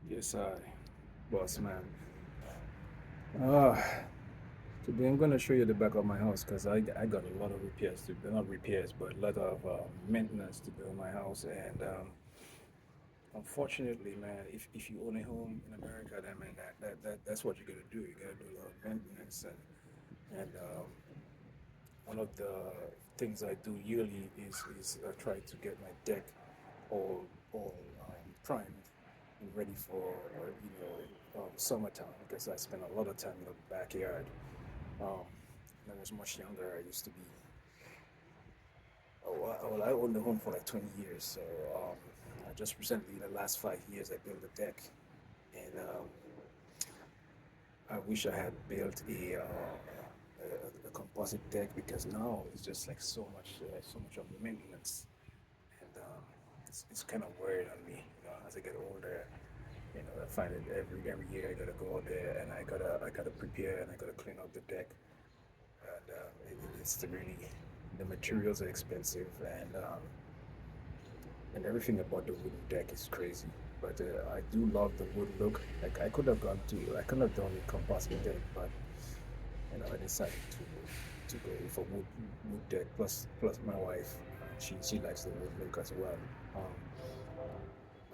Yes, boss man. Uh, Today I'm gonna show you the back of my house because I got a lot of repairs to do, not repairs, but a lot of maintenance to do in my house. And unfortunately, man, if you own a home in America, then man, that's what you gotta do. You gotta do a lot of maintenance and one of the things I do yearly is try to get my deck all primed and ready for summertime because I spend a lot of time in the backyard. Um, when I was much younger, I used to be. Well, I owned the home for like 20 years, so I just recently, in the last 5 years, I built a deck, and I wish I had built a composite deck because now it's just like so much of maintenance, and it's kind of weird on me. As I get older, I find it every year I gotta go out there and I gotta prepare and I gotta clean up the deck, and it's the materials are expensive and everything about the wooden deck is crazy. But I do love the wood look. Like I could have done a composite deck, but I decided to go with a wood deck. Plus my wife, she likes the wood look as well.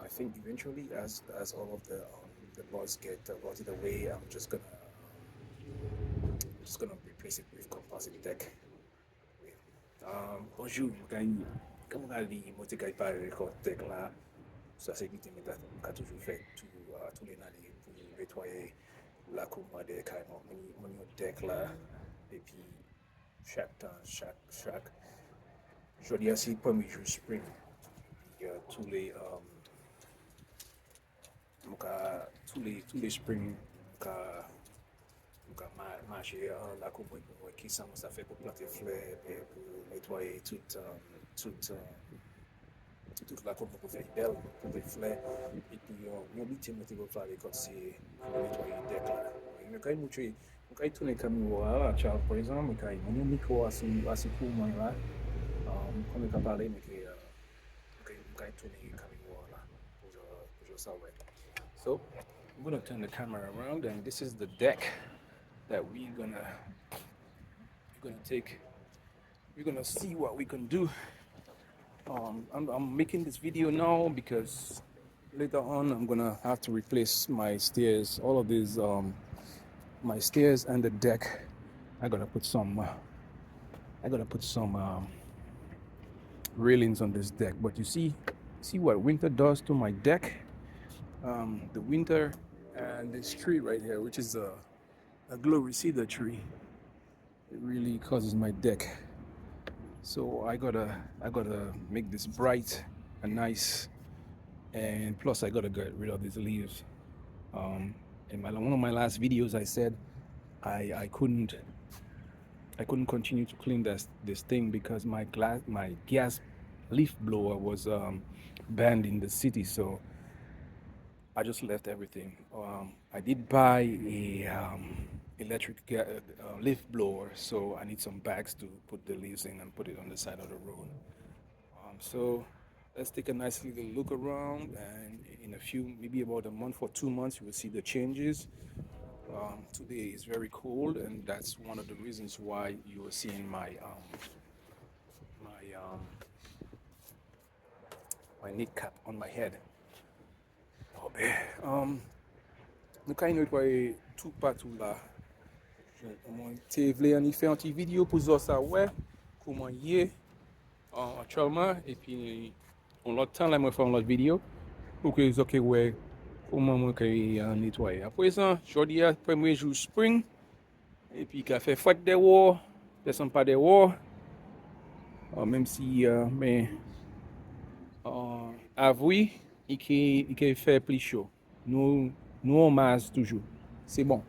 I think eventually, as all of the boards get rotted away, I'm just gonna replace it with composite deck. Bonjour, comme on a dit, moi tu parler de deck là, ça c'est qui m'a toujours fait tous les années pour nettoyer la cour des caillements, mon deck là, et puis chaque temps, je dis aussi premier jour spring, puis tous les spring, marcher la cour qui ça fait pour planter fleurs et pour nettoyer toute, euh, toute la cour pour faire belle, pour les fleurs. Et puis, mon but, c'est de faire les côtés, nettoyer les decks là. Mais quand il tourne comme voilà, Charles, par exemple, quand il y a un micro assez court, là, comme il a parlé, mais quand il tourne comme voilà, pour savoir. So, I'm gonna turn the camera around, and this is the deck that we're gonna take. We're gonna see what we can do. I'm making this video now because later on I'm gonna have to replace my stairs. All of these, my stairs and the deck. I gotta put some. I gotta put some railings on this deck. But you see what winter does to my deck. The winter and this tree right here, which is a glory cedar tree, it really causes my deck. So I gotta make this bright and nice, and plus I gotta get rid of these leaves. In one of my last videos, I said I couldn't continue to clean this thing because my gas leaf blower was banned in the city, so I just left everything. I did buy a electric leaf blower, so I need some bags to put the leaves in and put it on the side of the road. So let's take a nice little look around, and in a few, maybe about a month or 2 months, you will see the changes. Today is very cold, and that's one of the reasons why you are seeing my my knit cap on my head. Oh, nous avons nettoyé tout partout là. Je voulais faire une petite vidéo pour dire ça, ouais, comment y est actuellement, et puis on l'autre temps là, moi faire une autre vidéo pour que vous ok ouais comment moi nettoyer. Après ça, je dis premier jour spring, et puis qu'il fait froid dehors, descend pas dehors, même si mais avouez, il fait plus chaud. Nous on masse toujours. C'est bon.